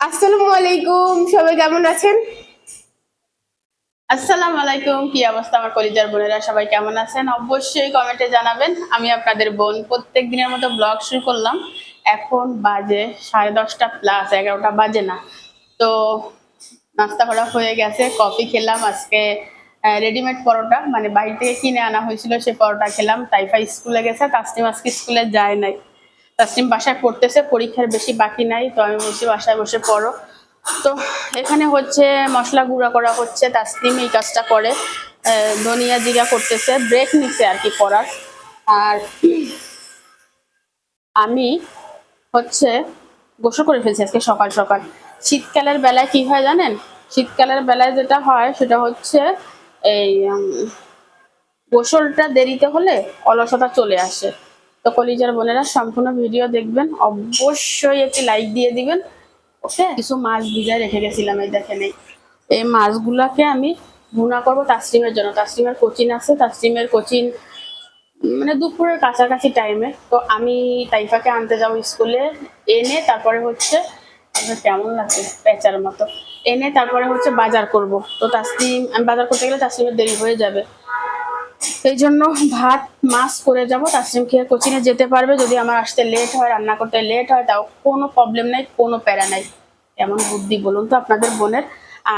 আসসালামু আলাইকুম, সবাই কেমন আছেন? আসসালামু আলাইকুম, কি অবস্থা আমার কলিজার বোনেরা? সবাই কেমন আছেন? অবশ্যই কমেন্টে জানাবেন। আমি আপনাদের বোন প্রত্যেক দিনের মতো ব্লগ শুরু করলাম। এখন বাজে 10:30 প্লাস, 11টা বাজে না। তো নাস্তা করা হয়ে গেছে, কফি খেলাম। আজকে রেডিমেড পরোটা, মানে বাড়ি থেকে কিনে আনা হয়েছিল, সে পরোটা খেলাম। তাইফা স্কুলে গেছে, তাসনিম আজকে স্কুলে যায় নাই। তাসনিম বাসায় পড়তেছে, পরীক্ষার বেশি বাকি নাই, তো আমি বলছি বাসায় বসে পড়ো। তো এখানে হচ্ছে মশলা গুঁড়া করা হচ্ছে, তাসনিম এই কাজটা করে। ধনিয়া জিরা করতেছে, ব্রেক নিচ্ছে আর কি করার। আর আমি হচ্ছে গোসল করে ফেলছি আজকে সকাল সকাল। শীতকালের বেলায় কি হয় জানেন? শীতকালের বেলায় যেটা হয় সেটা হচ্ছে এই গোসলটা দেরিতে হলে অলসতা চলে আসে। তো কলিজার বোনেরা সম্পূর্ণ ভিডিও দেখবেন, অবশ্যই একটি লাইক দিয়ে দিবেন। ওকে, কিছু মাছ ভিজায় রেখে গেছিলাম, এই দেখেন এই মাছগুলাকে আমি ভুনা করবো তাসলিমের জন্য। তাসলিমের কোচিং আছে, তাসলিমের কোচিং মানে দুপুরের কাছাকাছি টাইমে। তো আমি তাইফাকে আনতে যাবো স্কুলে, এনে তারপরে হচ্ছে আপনার কেমন লাগছে পেঁচার মতো, এনে তারপরে হচ্ছে বাজার করব। তো তাসলিম, আমি বাজার করতে গেলে তাসলিমের দেরি হয়ে যাবে। এই জন্য ভাত মাছ করে যাব, তাসলিম খেয়ে কোচিংয়ে যেতে পারবে। যদি আমার আসতে লেট হয়, রান্না করতে লেট হয়, তাও কোনো প্রবলেম নাই, কোনো প্যারা নাই। এমন বুদ্ধি বলুন তো আপনাদের বোনের।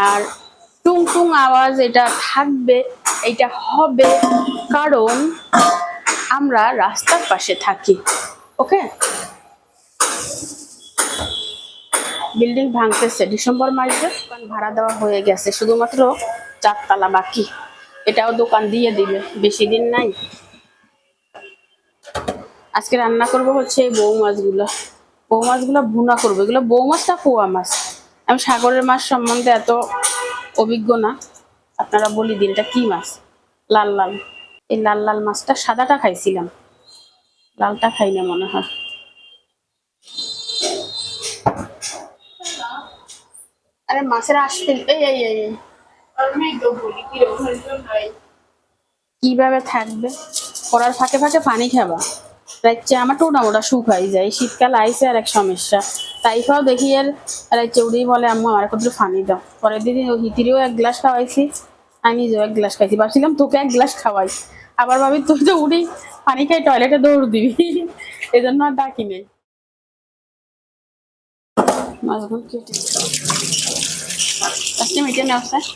আর টুং টুং আওয়াজ এটা থাকবে, এটা হবে কারণ আমরা রাস্তার পাশে থাকি। ওকে, বিল্ডিং ভাঙতেছে, ডিসেম্বর মাসে দোকান ভাড়া দেওয়া হয়ে গেছে, শুধুমাত্র 4 তলা বাকি। এটাও দোকান দিয়ে দিবে, বেশি দিন নাই। আজকে রান্না করব হচ্ছে এই বউ মাছগুলো। বউ মাছগুলো ভুনা করবো। এগুলো বউ মাছটা পোয়া মাছ। আমি সাগরের মাছ সম্বন্ধে এত অভিজ্ঞ না, আপনারা বলি দিন এটা কি মাছ। লাল লাল, এই লাল লাল মাছটা, সাদাটা খাইছিলাম, লালটা খাই না মনে হয়। আরে মাছের আসতে এই এই এই এই, কিভাবে থাকবে? পড়ার ফাঁকে ফাঁকে পানি খাবা, রাইচ্ছে আমার টোনা মোটা শুকাই যায়। শীতকাল আইসে আর এক সমস্যা। তাইফাও দেখি আর রাইচ্ছে উড়ি বলে আম্মু আমার কত পানি দাও। পরের দিন ওই হিতিরেও 1 গ্লাস খাওয়াইছি, আমি নিজেও 1 গ্লাস খাইছি। ভাবছিলাম তোকে 1 গ্লাস খাওয়াই, আবার ভাবি তুই তো উড়ি পানি খাই টয়লেটে দৌড় দিবি, এই জন্য আর ডাকি নেই। মাছগুলো কেটে আজকে মিটে নেওয়া স্যার।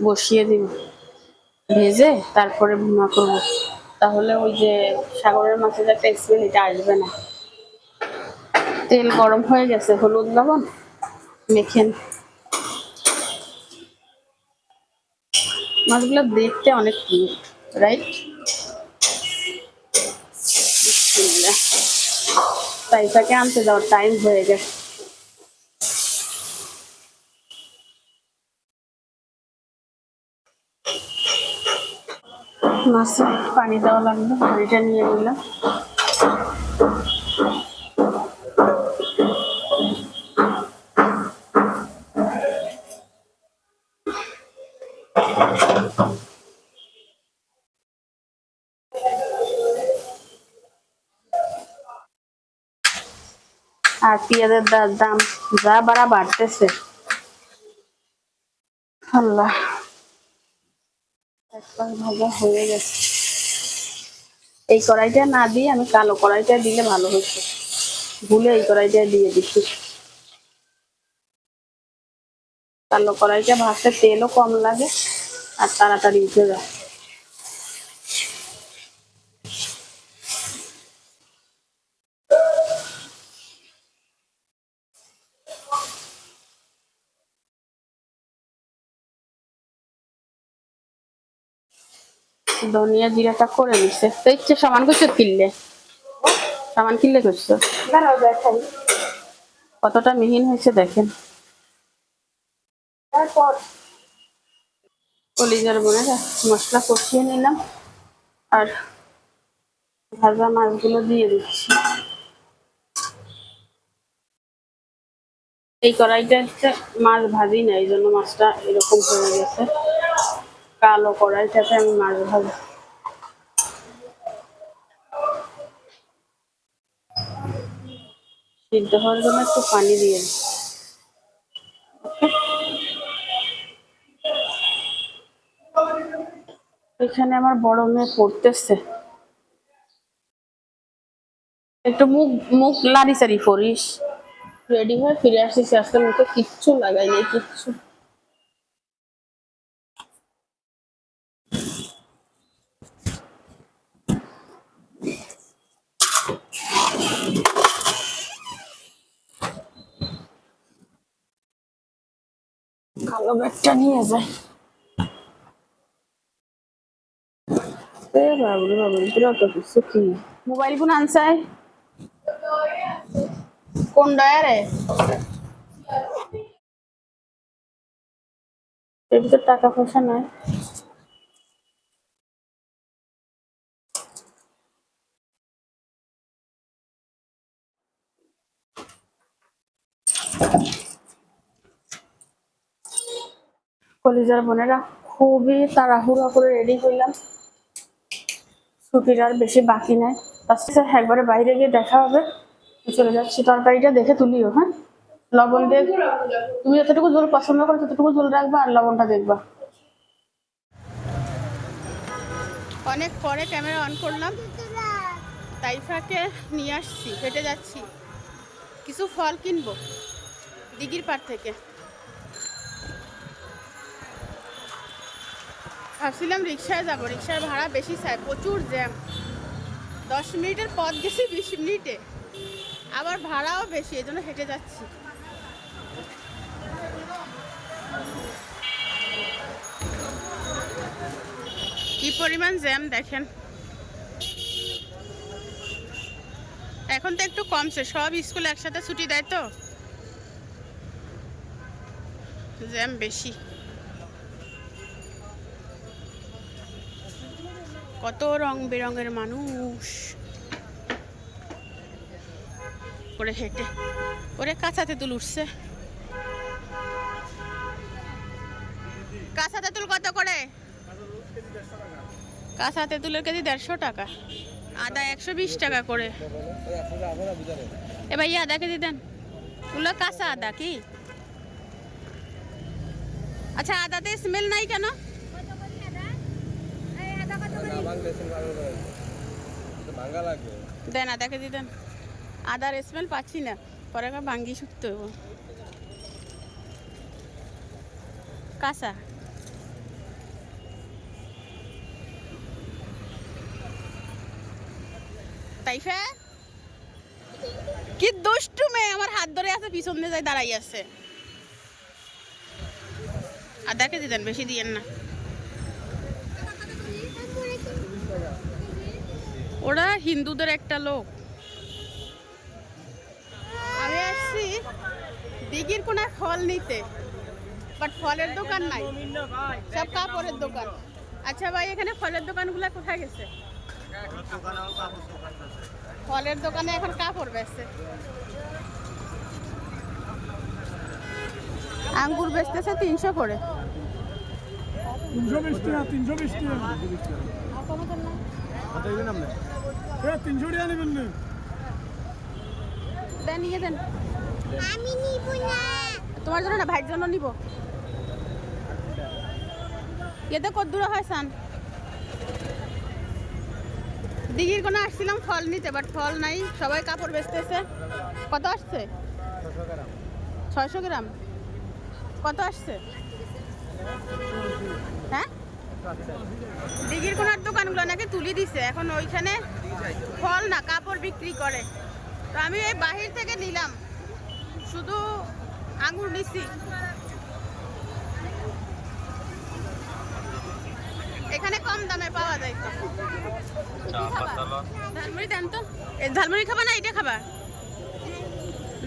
বসিয়ে দিব, ভেজে তারপরে ভুনা করবো। তাহলে ওই যে সাগরের মাছের একটা স্মেল, এটা আসবে না। তেল গরম হয়ে গেছে, হলুদ লবণ মেখেন। মাছগুলো দেখতে অনেক কিউট, রাইট? তাইফাকে আনতে যাওয়ার টাইম হয়ে গেছে। মাছে পানি দেওয়া লাগবে, পানিটা নিয়ে নিলাম। আর পেঁয়াজের দাম যা বাড়া বাড়তেছে, আল্লাহ। একবার ভাজা হয়ে গেছে। এই কড়াইটা না দিয়ে আমি কালো কড়াইটা দিলে ভালো হতো, ভুলে এই কড়াইটা দিয়ে দিচ্ছি। কালো কড়াইটা ভাজতে তেলও কম লাগে আর তাড়াতাড়ি উঠে যায়। ধনিয়া জিরাটা করে নিছে তো ইচ্ছে সামান করছো কিনলে সামান কিনলে করছো দাঁড়াও দেখাই। কতটা মিহিন হয়েছে দেখেন। তারপর কলিজার বোনেরা মশলা কষিয়ে নিলাম আর ভাজা মাছগুলো দিয়ে দিচ্ছি। এই কড়াইটা হচ্ছে মাছ ভাজি না, এই জন্য মাছটা এরকম হয়ে গেছে। কালো কড়াইটাতে আমি মাছ ভাজি। সিদ্ধ হওয়ার জন্য একটু পানি দিয়ে দিই। এখানে আমার বড় মেয়ে পড়তেছে, একটু মুখ মুখ লাড়ি সারি করিস। রেডি হয়ে ফিরে আসিস, আজকে মুখে কিচ্ছু লাগাই নাই, কিচ্ছু। কালো ব্যাগটা নিয়ে যায়। বাবুরে বাবুরে বিরাট কিছু কি মোবাইল ফোন আনসাই কোন ডায়ারে এর ভিতর টাকা পয়সা নাই। কলিজার বোনেরা খুবই তাড়াহুড়া করে রেডি হইলাম, ছুটির আর বেশি বাকি নাই। আজকে একবারে বাইরে গিয়ে দেখা হবে, চলে যাচ্ছি। তরকারিটা দেখে তুলিও, হ্যাঁ? লবণ দিয়ে তুমি যতটুকু ঝোল পছন্দ করো ততটুকু ঝোল রাখবা আর লবণটা দেখবা। অনেক পরে ক্যামেরা অন করলাম, তাইফাকে নিয়ে আসছি, হেঁটে যাচ্ছি, কিছু ফল কিনবো দিঘির পাড় থেকে। ভাবছিলাম রিক্সায় যাবো, রিক্সার ভাড়া বেশি চাই, প্রচুর জ্যাম। 10 মিনিটের পথ গেছি 20 মিনিটে, আবার ভাড়াও বেশি, এই জন্য হেঁটে যাচ্ছি। কি পরিমাণ জ্যাম দেখেন। এখন তো একটু কমছে, সব স্কুল একসাথে ছুটি দেয় তো জ্যাম বেশি। কত রং বেরঙের মানুষ করে হেঁটে, ওরে কাঁচা তেঁতুল উঠছে। কাঁচা তেঁতুল কত করে? কাঁচা তেঁতুলের কেজি 150 টাকা, আদা 120 টাকা করে। এ ভাইয়া আদা কেজি দেন, ওগুলো কাঁচা আদা কি? আচ্ছা আদাতে স্মেল নাই কেন? দেন আদা কেজি দেন, আদার স্মেল পাচ্ছি না, পরে ভাঙ্গি শুকতে হবো। কাঁচা তাইফা কি দুষ্টু মেয়ে, আমার হাত ধরে আছে, পিছন দিয়ে যাই দাঁড়াই আছে। আদা কেজি দেন, বেশি দিয়েন না। ওরা হিন্দুদের একটা লোক। আমি আসছি দিঘির কোনায় ফল নিতে, বাট ফলের দোকান নাই, সব কাপড়ের দোকান। আচ্ছা ভাই, এখানে ফলের দোকানগুলো কোথায় গেছে? ফলের দোকানে এখন কাপড় বেচছে, আঙ্গুর বেচতেছে 300 করে। 320 টাকা, 320 টাকা। দেন নিয়ে দেন। আমি নিব না, তোমার জন্য না, ভাইয়ের জন্য নিব। এতে কত দূর হয় সান? দিঘির কোণে আসছিলাম ফল নিতে, বাট ফল নাই, সবাই কাপড় বেচতেছে। কত আসছে? 600 গ্রাম। কত আসছে? হ্যাঁ, দিঘির কোণার দোকানগুলো নাকি তুলি দিছে, এখন ওইখানে ফল না কাপড় বিক্রি করে। তো আমি এই বাহির থেকে নিলাম, শুধু আঙুর নিছি। এখানে কম দামে পাওয়া যায় তো। চা পাতা লন। ঝালমুড়ি দেন তো। এই ঝালমুড়ি খাবা না এটা খাবা?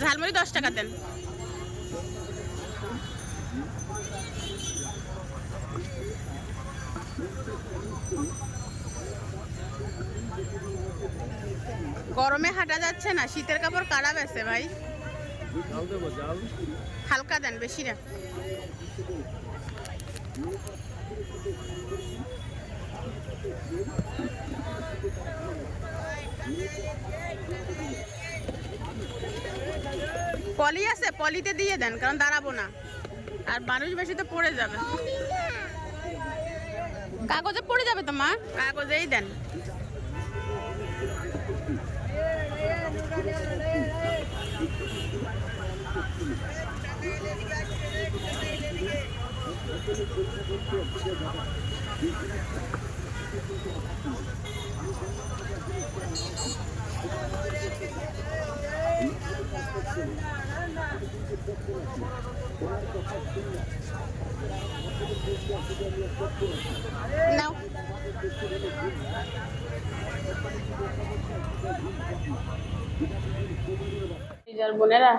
ঝালমুড়ি 10 টাকা দেন। গরমে হাঁটা যাচ্ছে না, শীতের কাপড় কারা বেছে ভাই? হালকা দেন, বেশি না। পলি আছে, পলিতে দিয়ে দেন, কারণ দাঁড়াবো না আর মানুষ বেশি তো পড়ে যাবে। কাগজে পড়ে যাবে তো মা, কাগজেই দেন। নাও। বোনেরা,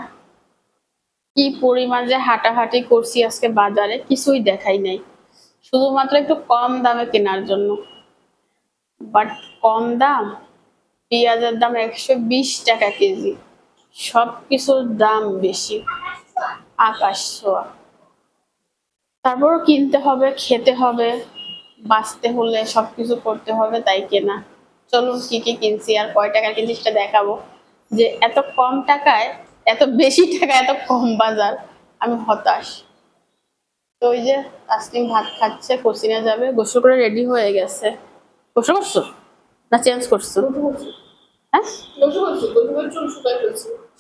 কি পরিমাণ যে হাঁটাহাঁটি করছি আজকে বাজারে, কিছুই দেখাই নাই, শুধুমাত্র একটু কম দামে কেনার জন্য। বাট কম দাম, পেঁয়াজের দাম 120 টাকা কেজি, সবকিছুর দাম বেশি, আকাশ ছোঁয়া। তারপরও কিনতে হবে, খেতে হবে, বাঁচতে হলে সবকিছু করতে হবে, তাই কেনা। চলুন কি কি কিনছি আর কয় টাকা কিনছি সেটা দেখাবো। যে এত কম টাকায়, এত বেশি টাকা, এত কম বাজার, আমি হতাশ। তো ওই যে তাসলিম ভাত খাচ্ছে, কোচিনে যাবে, গোসল করে রেডি হয়ে গেছে। গোসল করছো না চেঞ্জ করছো? হ্যাঁ,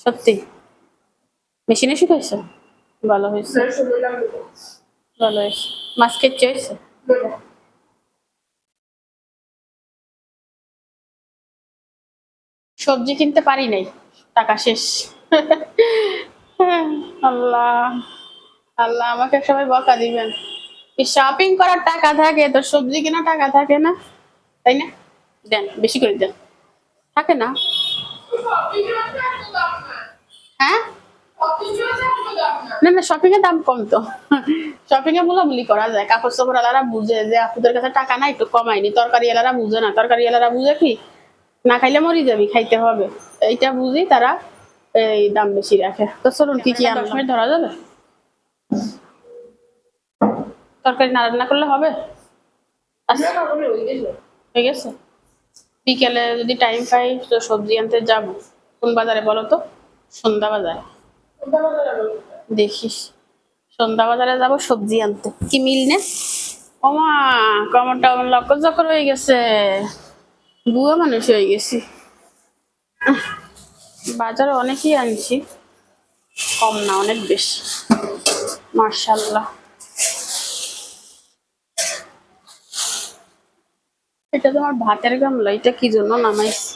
সত্যি মেশিনে শুকাইছো? ভালো হয়েছে, ভালো হয়েছে। মাছ খেতে হয়েছে। সবজি কিনতে পারি নাই, টাকা শেষ। আল্লাহ, আল্লাহ আমাকে সবাই বকা দিবেন। শপিং করার টাকা থাকে তো সবজি কেনার টাকা থাকে না, তাই না? দেন, বেশি করে দেন। থাকে না? হ্যাঁ, না না, শপিং এর দাম কম তো। শপিং এ বলাবলি করা যায়, কাপড় চোপড় এলারা বুঝে যে আপনাদের কাছে টাকা নাই, একটু কমাইনি। তরকারি এলারা বুঝে না, তরকারি এলারা বুঝে কি না খাইলে মরি যাবি, খাইতে হবে, এইটা বুঝি তারা এই দাম বেশি রাখে। তো চলুন কি কি 10 মিনিট ধরা যাবে? তরকারি না রান্না করলে হবে? আচ্ছা, হয়ে গেছে। বিকেলে যদি টাইম পাই তো সবজি আনতে যাব। কোন বাজারে বলো তো? সন্ধ্যা বাজার। দেখিস, সন্ধ্যা বাজারে যাব সবজি আনতে। কি মিল নে? ওমা, কমরটা আমার লক্কর চক্কর হয়ে গেছে, বুয়া মানুষ হয়ে গেছি। বাজারে অনেকই আনছি, কম না, অনেক বেশি, মাশাআল্লাহ। এটা তোমার ভাতের গামলা, এটা কি জন্য নামাইছি?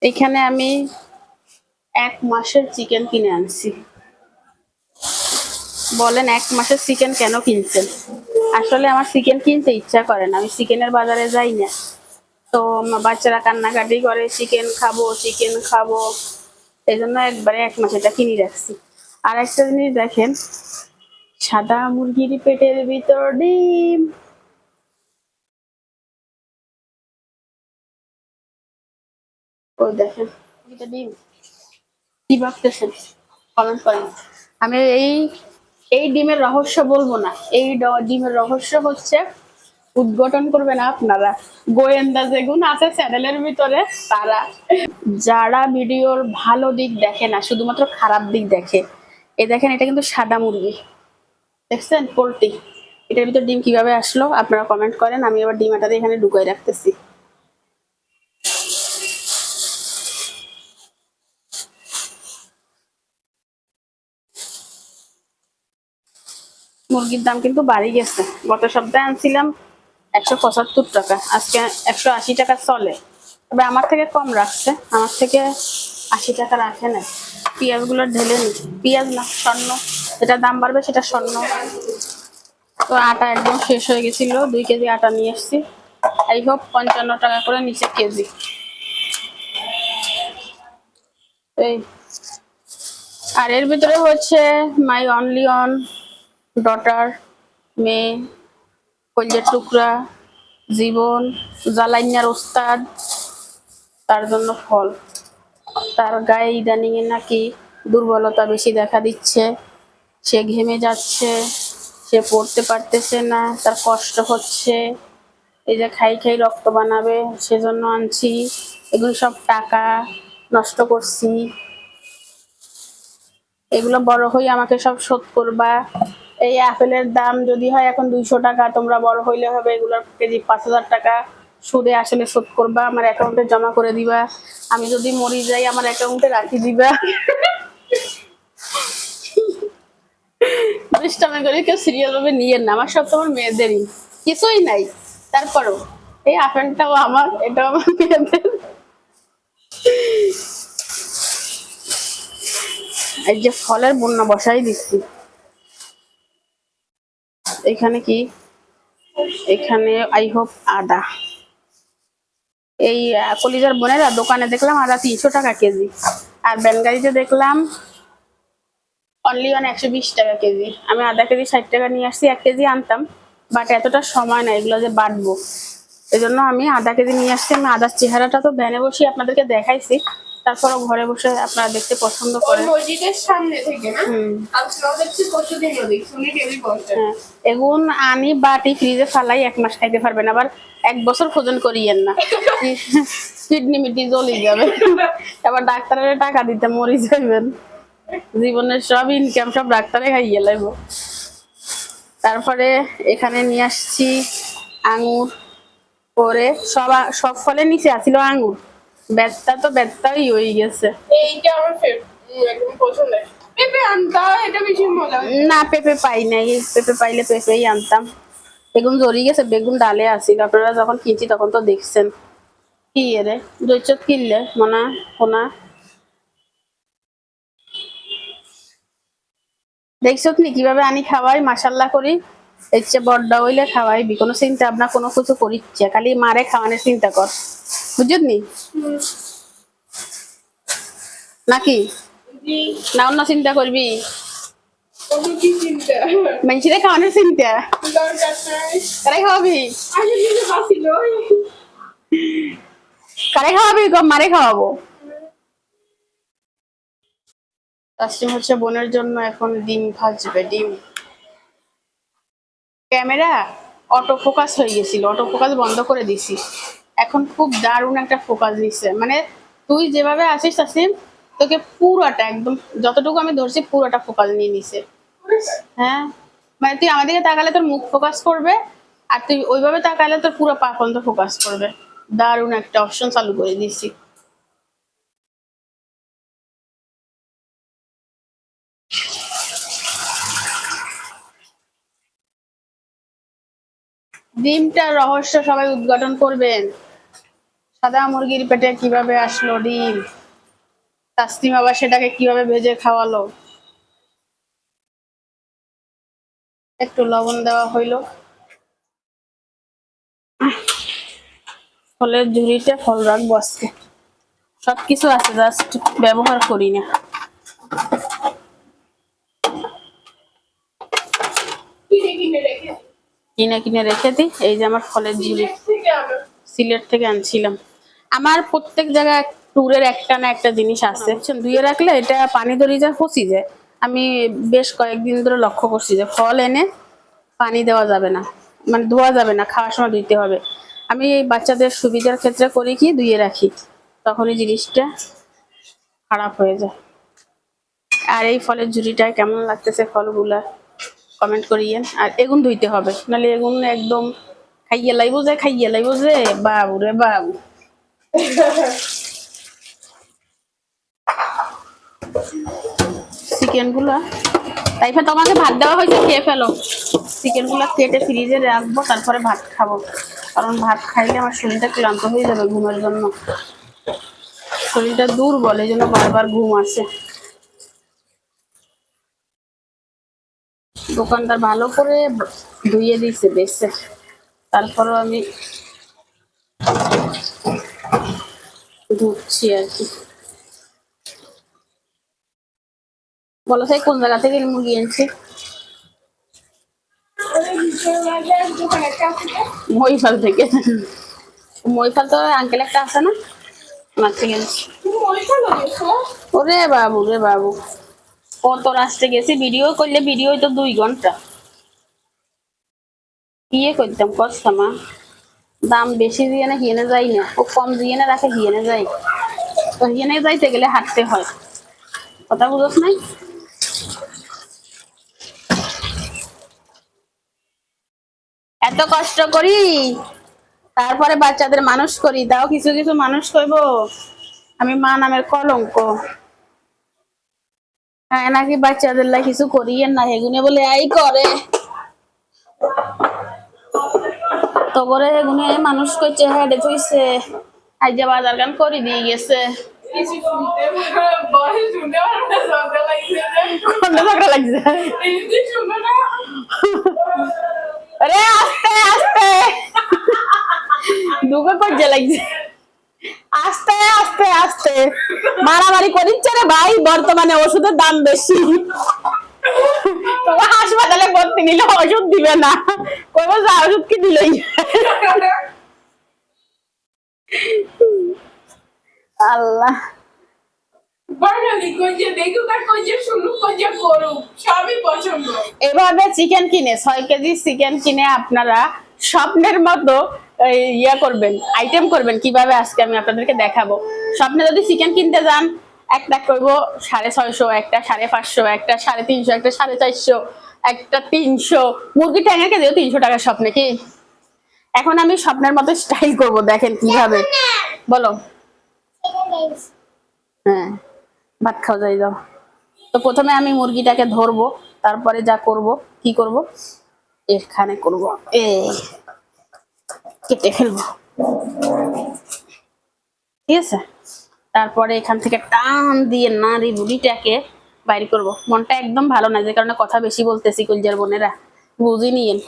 এখানে আমি 1 মাসের চিকেন কিনে আনছি। বলেন 1 মাসের চিকেন কেন কিনছেন? আসলে আমার চিকেন কিনতে ইচ্ছা করে না, আমি চিকেনের বাজারে যাই না। তো বাচ্চারা কান্নাকাটি করে চিকেন খাবো, চিকেন খাবো, এই জন্য একবারে 1 মাস এটা কিনে রাখছি। আর একটা জিনিস দেখেন, সাদা মুরগির পেটের ভিতর ডিম। ও দেখেন, এটা ডিম। কি ভাবতেছেন? কমেন্ট করেন। আমি এই ডিমের রহস্য বলবো না, এই ডিমের রহস্য হচ্ছে উদ্ঘাটন করবেন আপনারা, গোয়েন্দা যেগুলো আছে চ্যানেলের ভিতরে তারা। যারা ভিডিওর ভালো দিক দেখে না, শুধুমাত্র খারাপ দিক দেখে। এই দেখেন, এটা কিন্তু সাদা মুরগি, দেখছেন? পোল্ট্রি। এটার ভিতর ডিম কিভাবে আসলো আপনারা কমেন্ট করেন। আমি এবার ডিমাটাতে এখানে ঢুকাই রাখতেছি। মুরগির দাম কিন্তু বাড়ি গেছে। গত সপ্তাহে আনছিলাম 175 টাকা, আজকে 180 টাকা চলে। তবে আমার থেকে কম রাখছে, আমার থেকে 80 টাকা রাখে না। পেঁয়াজ গুলো ঢেলে নি, পেঁয়াজ না স্বর্ণ, যেটা দাম বাড়বে সেটা স্বর্ণ। তো আটা একদম শেষ হয়ে গেছিল, 2 কেজি আটা নিয়ে এসেছি। এই হোক 55 টাকা করে নিচে কেজি। এই আর এর ভিতরে হচ্ছে মাই অনলি অন ডটার, মেয়ে, কলজের টুকরা, জীবন, জ্বালাইনার ওস্তাদ, তার জন্য ফল। তার গায়ে ইদানিং এ নাকি দুর্বলতা বেশি দেখা দিচ্ছে, সে ঘেমে যাচ্ছে, সে পড়তে পারতেছে না, তার কষ্ট হচ্ছে। এই যে খাই খাই রক্ত বানাবে, সেজন্য আনছি। এগুলো সব টাকা নষ্ট করছি, এগুলো বড় হয়ে আমাকে সব শোধ করবা। এই আপেলের দাম যদি হয় এখন 200 টাকা, তোমরা বড় হইলে হবে এগুলোর কেজি 5000 টাকা। সুদে আসলে শোধ করবা, আমার অ্যাকাউন্টে জমা করে দিবা। আমি যদি মরি যাই আমার অ্যাকাউন্টে রাখি দিবা। দুষ্টামি করে কেউ সিরিয়াল ভাবে নিয়ে না, আমার সব তোমার মেয়েদেরই, কিছুই নাই। তারপরও এই আপেলটাও আমার, এটাও আমার মেয়েদের। এই যে ফলের বন্যা বসাই দিচ্ছি। এখানে কি, এখানে আই হোপ আদা। এই কলিজার বোনেরা দোকানে দেখলাম আদা 300 টাকা কেজি, আর বেনগাড়িতে দেখলাম অনলি অন 120 টাকা কেজি। আমি আধা কেজি 60 টাকা নিয়ে আসছি, 1 কেজি আনতাম, বাট এতটা সময় নাই এগুলো যে বাটবো, এই জন্য আমি আধা কেজি নিয়ে আসছি। আমি আদার চেহারাটা তো ভ্যানে বসে আপনাদেরকে দেখাইছি, তারপরও ঘরে বসে আপনারা দেখতে পছন্দ করেন। মসজিদের সামনে থেকে না, আজকাল দেখছি প্রতিদিন নদী শুনি ডেলি বলতে। হ্যাঁ, এগুন আনি বাটি ফ্রিজে ফালাই 1 মাস খাইতে পারবেন, আবার 1 বছর খোঁজন করিয়েন না, কিডনি মিডনি জ্বলি যাবে, আবার ডাক্তারের টাকা দিতে মরি যাবেন। জীবনের সব ইনকাম সব ডাক্তারে খাইয়ে লাগবো। তারপরে এখানে নিয়ে আসছি আঙুর, পরে সব ফলের নিচে আসছিল আঙুর। বেত্তা তো বেত্তাই হয়ে গেছে। এইটা আমার একদম পছন্দের। পেঁপে আনতা, এটা বেশি মজা। না পেঁপে পাই নাই, পেঁপে পাইলে পেঁপেই আনতাম। বেগুন জড়িয়ে গেছে, বেগুন ডালে আসছিল, আপনারা যখন কিনছি তখন তো দেখছেন। কি রে দৈচ কিনলে মনা কোনা দেখছো নি কিভাবে আনি খাওয়াই, মাসাল্লাহ করি। এর চেয়ে বড়টা হইলে খাওয়াইবি, কোনো চিন্তা ভাবনা কোনো কিছু করিচ্ছে, খালি মারে খাওয়ানোর চিন্তা কর, বুঝলি নি নাকি? না অন্য চিন্তা করবি, কি চিন্তা মানুষের খাওয়ানোর চিন্তা। দরকার নাই। কারে খাওয়াবি, আগে নিজে বাঁচিল। কারে খাওয়াবি, মারে খাওয়াবো। তাসলিম হচ্ছে বোনের জন্য এখন ডিম ভাজবে, ডিম। ক্যামেরা অটো ফোকাস হয়ে গেছিল, অটো ফোকাস বন্ধ করে দিছি, এখন খুব দারুণ একটা ফোকাস দিচ্ছে। মানে তুই যেভাবে আসিস তাসলিম, তোকে পুরোটা একদম যতটুকু আমি ধরছি পুরোটা ফোকাস নিয়ে নিছে। হ্যাঁ, মানে তুই আমাদেরকে তাকালে তোর মুখ ফোকাস করবে, আর তুই ওইভাবে তাকালে তোর পুরো পা পর্যন্ত ফোকাস করবে। দারুণ একটা অপশন চালু করে দিছি। ডিমটার রহস্য সবাই উদ্ঘাটন করবেন। সাদা মুরগির পেটে কিভাবে আসলো ডিম, তাসলিম আবার সেটাকে কিভাবে ভেজে খাওয়ালো। একটু লবণ দেওয়া হইলো। ফলের ঝুড়িতে ফল রাখবো আজকে, সবকিছু আছে জাস্ট ব্যবহার করি না। কিনে কিনে রেখে দিই। এই যে আমার ফলের ঝুড়ি, সিলেট থেকে আনছিলাম। আমার প্রত্যেক জায়গায় ট্যুরের একটা না একটা জিনিস আছে, ধুয়ে রাখলে এটা পানি ধরে যায়, ফসি যায়। আমি বেশ কয়েকদিন ধরে লক্ষ্য করছি যে ফল এনে পানি দেওয়া যাবে না, মানে ধোয়া যাবে না, খাওয়ার সময় ধুইতে হবে। আমি এই বাচ্চাদের সুবিধার ক্ষেত্রে করি কি, ধুয়ে রাখি, তখনই জিনিসটা খারাপ হয়ে যায়। আর এই ফলের ঝুড়িটায় কেমন লাগতেছে ফলগুলা কমেন্ট করিয়েন। আর এগুন ধুইতে হবে, নাহলে এগুন একদম খাইয়ে লাইব যে, খাইয়ে লাইব যে, বাবু রে বাবু। চিকেন গুলা তাইফা তোমাকে ভাত দেওয়া হয়েছে, খেয়ে ফেলো। চিকেন গুলো কেটে ফ্রিজে রাখবো, তারপরে ভাত খাবো। কারণ ভাত খাইলে আমার শরীরটা ক্লান্ত হয়ে যাবে ঘুমের জন্য, শরীরটা দুর্বল, এই জন্য বারবার ঘুম আসে। দোকানদার ভালো করে ধুয়ে দিচ্ছে বেশে, তারপরও আমি ধুচ্ছি আর কি। বলো সেই কোন জায়গা থেকে মুরগি এনেছি? মহিফাল থেকে। মহিফাল তো আঙ্কেল একটা আছে না, ওনার থেকে এনেছি। ওরে বাবু রে বাবু, কত রাস্তে গেছি, ভিডিও করলে ভিডিও তো 2 ঘন্টা ইয়ে করতাম কষ্টমা। দাম বেশি দিয়ে না হিয়েনে যাই না, ও কম দিয়ে না রাখে হিয়েনে যাই, তো হিয়েনে যাইতে গেলে হাঁটতে হয়, কথা বুঝোস নাই? এত কষ্ট করি তারপরে বাচ্চাদের মানুষ করি, তাও কিছু কিছু মানুষ করবো আমি মা নামের কলঙ্ক। হ্যাঁ নাকি বাচ্চাদের লাই কিছু করিয়েন না, হেগুনে বলে এই করে, তো করে হেগুনে মানুষ করছে, হেডে থইছে, আজ যে বাজার গান করে দিয়ে গেছে। আরে আস্তে আস্তে দুটো করছে লাগছে, আস্তে আস্তে আস্তে মারামারি করিচ্ছে রে ভাই, বর্তমানে ওষুধের দাম বেশি, তোমার হাসপাতালে ভর্তি নিলে ওষুধ দিবে না, কইবো যা ওষুধ কি দিলই। আল্লাহ, এভাবে চিকেন কিনে 6 কেজি চিকেন কিনে আপনারা স্বপ্নের মতো ইয়া করবেন, আইটেম করবেন কিভাবে, আজকে আমি আপনাদেরকে দেখাবো। স্বপ্নে যদি চিকেন কিনতে যান, একটা করবো 650, একটা 550, একটা 350, একটা 450, একটা 300, মুরগি ট্যাঙের কেজিও 300 টাকা স্বপ্নে কি। এখন আমি স্বপ্নের মতো স্টাইল করব, দেখেন কিভাবে, বলো। হ্যাঁ ভাত খাও, যাই যাও। তো প্রথমে আমি মুরগিটাকে ধরবো, তারপরে যা করব, কি করব এখানে করব, কেটে ফেলবো, ঠিক আছে। তারপরে এখান থেকে টান দিয়ে নাড়ি বুড়িটাকে বাইর করব। মনটা একদম ভালো না, যে কারণে কথা বেশি বলতেছি, কলজার বোনেরা বুঝি নিয়েন।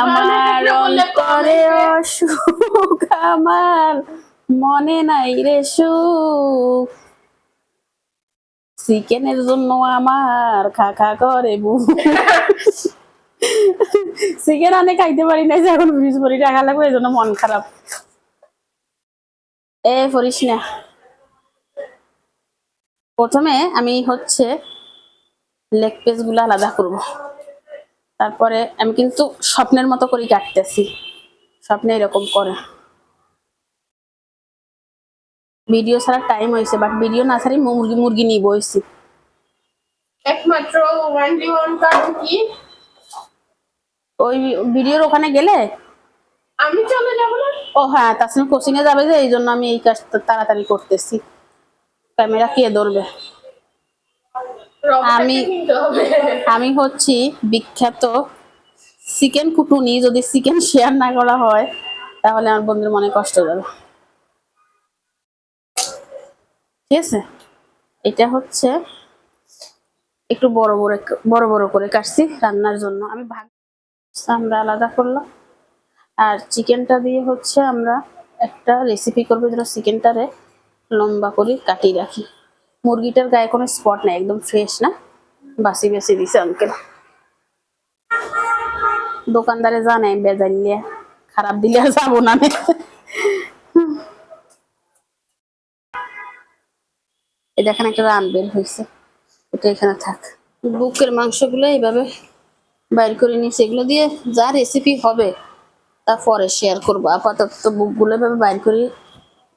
আমার অন্তরে অসুখ, আমার মনে নাই রে সুখ, চিকেনের জন্য আমার খা খা করে বুক। চিকেন অনেক খাইতে পারি না, যে এখন ফ্রিজ ভরি টাকা লাগবে, এই জন্য মন খারাপ। করিস না। প্রথমে আমি হচ্ছে লেগ পিস গুলো আলাদা করব, তারপরে আমি কিন্তু স্বপ্নের মতো করে কাটতেছি, স্বপ্নে এরকম করে। ভিডিও ছাড়া টাইম হয়েছে, বাট ভিডিও না ছাড়ি মুরগি নিয়ে বইছি। একমাত্র 1v1 কারণ কি, ওই ভিডিওর ওখানে গেলে আমি চলে যাবো না। ও হ্যাঁ, তাসমিম কোচিংয়ে যাবে, যে এই জন্য আমি এই কাজটা তাড়াতাড়ি করতেছি। ক্যামেরা কে ধরবে? আমি হচ্ছি বিখ্যাত চিকেন কুটুনি, যদি চিকেন শেয়ার না করা হয় তাহলে আমার বন্ধুর মনে কষ্ট যাবে, ঠিক আছে। এটা হচ্ছে একটু বড় বড় করে কাটছি রান্নার জন্য, আমি ভাগ আমরা আলাদা করলাম। আর চিকেনটা দিয়ে হচ্ছে আমরা একটা রেসিপি করবো, যেটা চিকেনটারে লম্বা করে কাটিয়ে রাখি। মুরগিটার গায়ে কোনো স্পট নাই, একদম ফ্রেশ না, বাসি বাসি দিছে আঙ্কেল। দোকানদারে জানে বেজাইলে খারাপ দিলে আর যাবো না। এই দেখেন একটা রান বের হয়েছে, এটা এখানে থাক। বুকের মাংসগুলো এইভাবে বাইর করে নিয়েছি, এগুলো দিয়ে যা রেসিপি হবে তা পরে শেয়ার করবো। আপাতত বুকগুলো এভাবে বাইর করে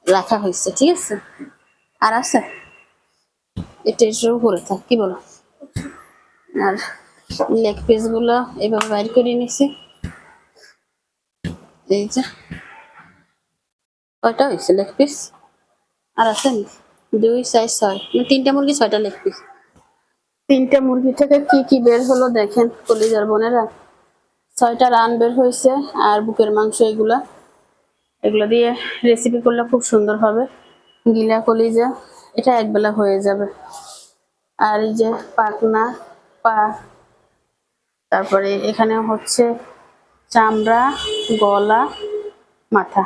রাখা হয়েছে, ঠিক আছে। আর আছে এটা এসব করে থাক, কি বলো। আর লেগ পিস গুলো এভাবে বাইর করে নিছি, এই যে কয়টা হয়েছে লেগ পিস, আর আছে 2, 4, 6, 3টা মুরগি 6টা লেগ পিস, তিনটে মুরগি থেকে কি কি বের হলো দেখেন কলিজার বোনেরা। 6টা রান বের হয়েছে আর বুকের মাংস। এগুলো দিয়ে রেসিপি করলে খুব সুন্দর হবে। গিলা কলিজা, এটা একবেলা হয়ে যাবে। আর এই যে পাখনা, পা, তারপরে এখানে হচ্ছে চামড়া, গলা, মাথা,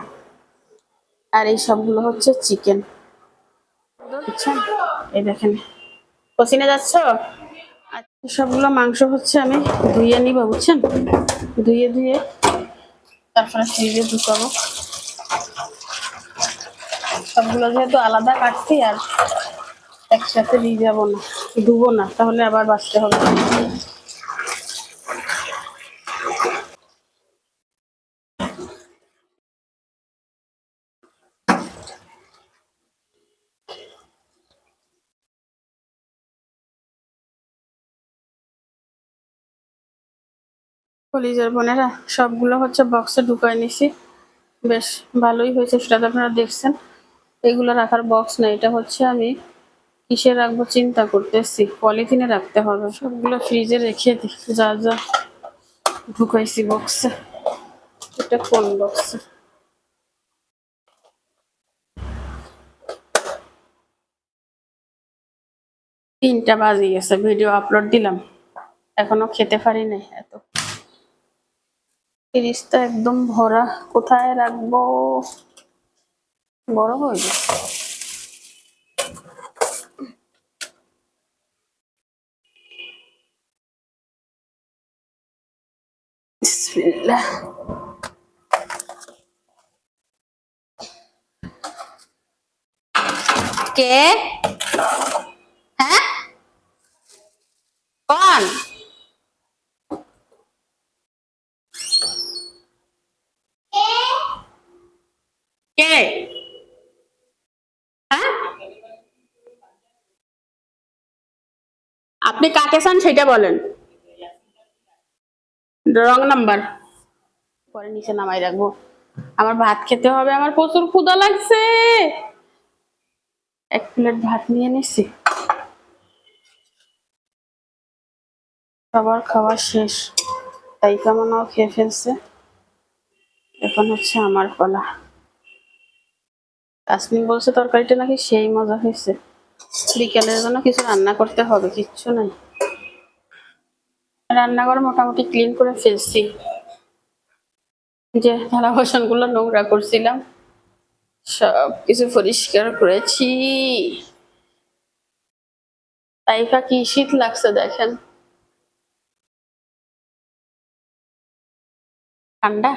আর এই সবগুলো হচ্ছে চিকেন। বুঝছেন? এই দেখেন কষিনে যাচ্ছ। আর সবগুলো মাংস হচ্ছে আমি ধুয়ে নিব, বুঝছেন? ধুয়ে তারপরে ফ্রিজে ঢুকাবো। সবগুলো যেহেতু আলাদা কাটছি আর একসাথে দিয়ে যাবো না, ধুবো না, তাহলে আবার বাছতে হবে। কলিজার বোনেরা সবগুলো হচ্ছে বক্সে ঢুকাই নিছি। বেশ ভালোই হয়েছে, সেটা তো আপনারা দেখছেন। এগুলো রাখার বক্স না, এটা হচ্ছে আমি কিসে রাখবো চিন্তা করতেছি। পলিথিনে রাখতে হবে। সবগুলো ফ্রিজে রেখে দিই যা যা ঢুকাইছি বক্সে। এটা কোন বক্সে? তিনটা বাজে গেছে, ভিডিও আপলোড দিলাম, এখনো খেতে পারি নাই। এত ফ্রিজটা একদম ভরা, কোথায় রাখবো? বড় হয়ে গেছে। বিসমিল্লাহ। কে? হ্যাঁ, কোন? কে? হ্যাঁ, আপনি কাকে চান সেটা বলেন। Wrong number. পরে নিচে নামাই রাখবো। আমার ভাত খেতে হবে, আমার প্রচুর ক্ষুধা লাগছে। 1 প্লেট ভাত নিয়ে নিছি। সবার খাওয়া শেষ, তাই কেমনও খেয়ে ফেলছে। এখন হচ্ছে আমার পালা। তাসমিন বলছে তরকারিটা নাকি সেই মজা হয়েছে। বিকেলের জন্য কিছু রান্না করতে হবে, কিচ্ছু নাই। রান্নাঘর মোটামুটি ক্লিন করে ফেলছি। যে থালা বাসনগুলো নোংরা করছিলাম সব কিছু পরিষ্কার করেছি। তাইফা কি শীত লাগছে দেখেন। ঠান্ডা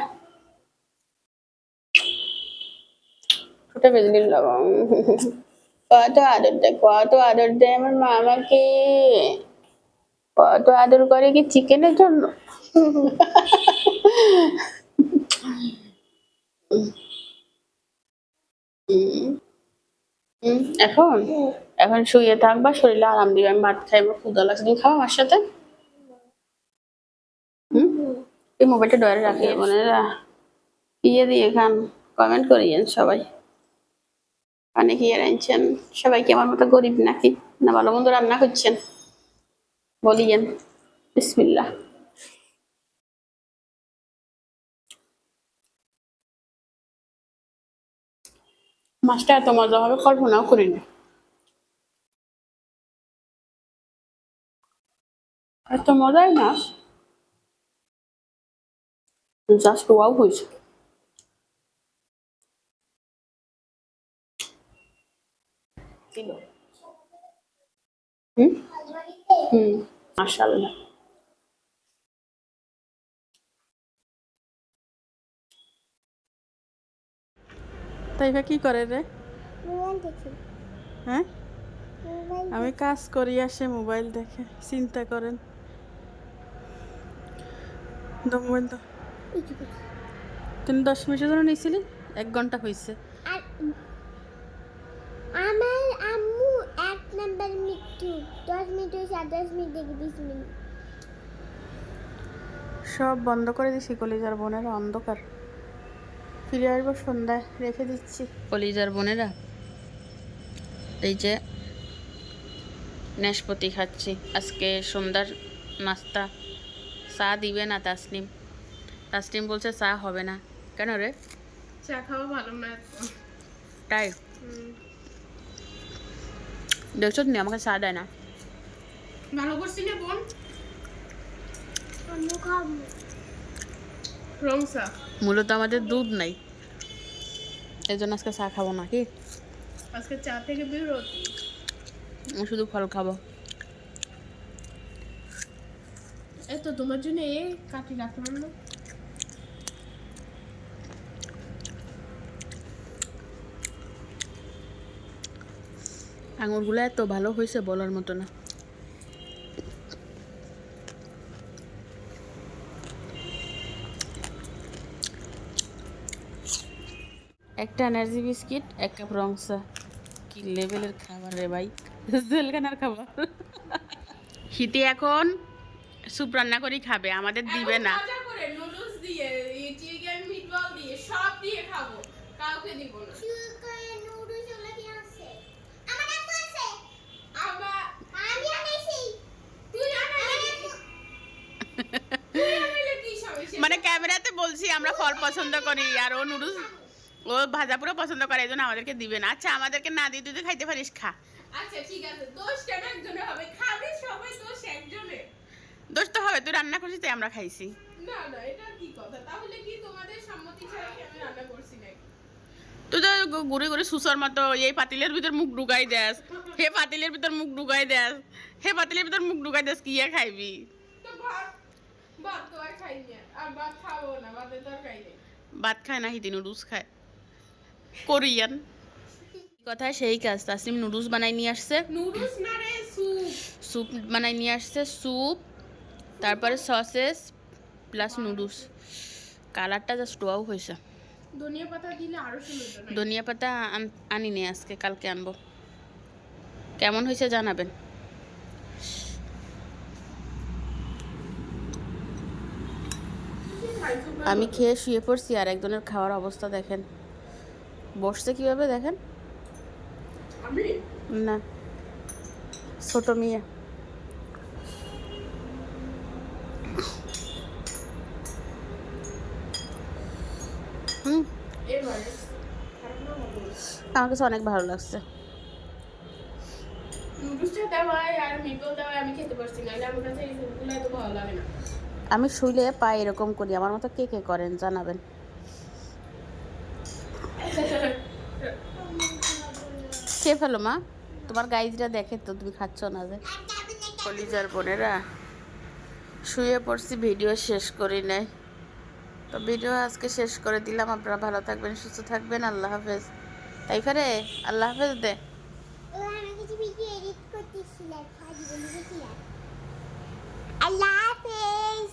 ঠোঁটে বেজলি লবণ। কত আদর দেয় আমার মা আমাকে, কত আদর করে কি চিকেনের জন্য। এখন এখন শুয়ে থাকবা, শরীরে আরাম দিবে। আমি ভাত খাইবো, ক্ষুধা লাগছে। তুমি খাও আমার সাথে। এই মোবাইলটা ডরে রাখি বোনেরা। ইয়ে দিয়ে খান, কমেন্ট করিয়েন সবাই। পানি খেয়ে রাঁধছেন সবাই কি আমার মতো গরিব নাকি, না ভালো মন্দ রান্না করছেন বলিয়েন। বিসমিল্লাহ। মাছটা এত মজা হবে কল্পনাও করিনি। এত মজাই মাছ, জাস্ট ওয়াও হয়েছে। হুম হুম, মাশাআল্লাহ। তাইফা কি করে রে? হ্যাঁ, আমি কাজ করি আসে মোবাইল দেখে। চিন্তা করেন। মোবাইল তো তুমি 10 মিনিটের জন্য নিয়েছিলি, 1 ঘন্টা হয়েছে। আর আমার আম্মু 1 নাম্বার মৃত্যু 10 মিনিট হয়েছে, আর 10 মিনিট থেকে 20 মিনিট। সব বন্ধ করে দিছি কলিজার বোনেরা, অন্ধকার। ফিরে আসবো সন্ধ্যায়, রেখে দিচ্ছি। কলিজার বোনেরা এই যে নাশপাতি খাচ্ছি আজকে সন্ধ্যার নাস্তা। চা দিবে না তাসনিম। তাসনিম বলছে চা হবে না। কেন রে? চা খাওয়া ভালো না এত। তাই দেখছো তুমি আমাকে চা দেয় না। ভালো করছি না বোন? আমি খাবো। রং চা। মূলত আমাদের দুধ নাই, এই জন্য আজকে চা খাবো না। কি আজকে চা থেকে বিরত। আমি শুধু ফল খাবো। এই তো তোমার জন্য এ কাটি রাখলাম না। আঙুরগুলো এত ভালো হয়েছে বলার মতো না। একটা এনার্জি বিস্কিট, এক কাপ রং চা। কি লেভেলের খাবার রে ভাই, জেলখানার খাবার। শীতে এখন স্যুপ রান্না করে খাবে, আমাদের দিবে না। মজা করে নুডলস দিয়ে, চিকেন মিটবল দিয়ে, সব দিয়ে খাবো, কাউকে দিব না। চিকেন নুডলস ওগুলো কি আছে? আমার আম্মু আছে। আবার আমি আনাইছি। তুই আনাইলে কি সমস্যা? মানে ক্যামেরাতে বলছি আমরা ফল পছন্দ করি, আর ও নুডলস, ও ভাজা পুরো পছন্দ করে, এই জন্য আমাদেরকে দিবে না। আচ্ছা আমাদেরকে না দিয়ে তুই তো খাইতে পারিস, খা। আচ্ছা ঠিক আছে, দোষ কেন একজনের হবে? খাবে সবাই, দোষ একজনের। দোষ তো হবে, তুই রান্না করছিস তাই আমরা খাইছি। না না, এটা কি কথা? তাহলে কি তোমাদের সম্মতি ছাড়া কি আমি রান্না করছি নাকি? তুই তো ঘুরে ঘুরে সুসর মতো এই পাতিলের ভিতর মুখ ঢুকাই দেস, হে পাতিলের ভিতর মুখ ঢুকাই দেস, হে পাতিলের ভিতর মুখ ঢুকাই দেস, কি আর খাইবি? তো ভাত, ভাত তো আর খাই না, আর ভাত খাবো না, ভাতের তরকারি নেই। ভাত খায় না, হিতি নুডলস খায়, কোরিয়ান। কথা সেই কাজ, তাসলিম নুডলস বানাই নিয়ে আসছে, নুডলস না রে, স্যুপ। স্যুপ বানাই নিয়ে আসছে, স্যুপ, তারপরে সসেস প্লাস নুডলস। কালারটা জাস্ট ওয়াও হয়েছে। ধনিয়া পাতা দিলে আরো সুন্দর হয়। ধনিয়া পাতা আনি নে, আজকে কালকে আনবো। কেমন হয়েছে জানাবেন। আমি খেয়ে শুয়ে পড়ছি, আর একজনের খাওয়ার অবস্থা দেখেন, বসছে কিভাবে দেখেন। আমি না, ছোট মেয়ে। এবারে খারাপ না ভালো। আমার কাছে অনেক ভালো লাগছে। নুডলসটা দেওয়ায় আর মিটবল দেওয়ায় আমি খেতে পারছি না, আমার কাছে এই সবগুলো এত ভালো লাগে না। আমি শুইলে পাই এরকম করি, আমার মতো কে কে করেন জানাবেন। খেয়ে ফেলো মা, তোমার গাইজরা দেখে তো তুমি খাচ্ছ না যে। কলিজার বোনেরা, শুয়ে পড়ছি, ভিডিও শেষ করি নাই, তো ভিডিও আজকে শেষ করে দিলাম। আপনারা ভালো থাকবেন, সুস্থ থাকবেন, আল্লাহ হাফেজ। তাই ফেরে আল্লাহ হাফেজ দে। ও আমি কিছু ভিডিও এডিট করতেছিলাম, খালি বলে গেছিলাম। আল্লাহ হাফেজ।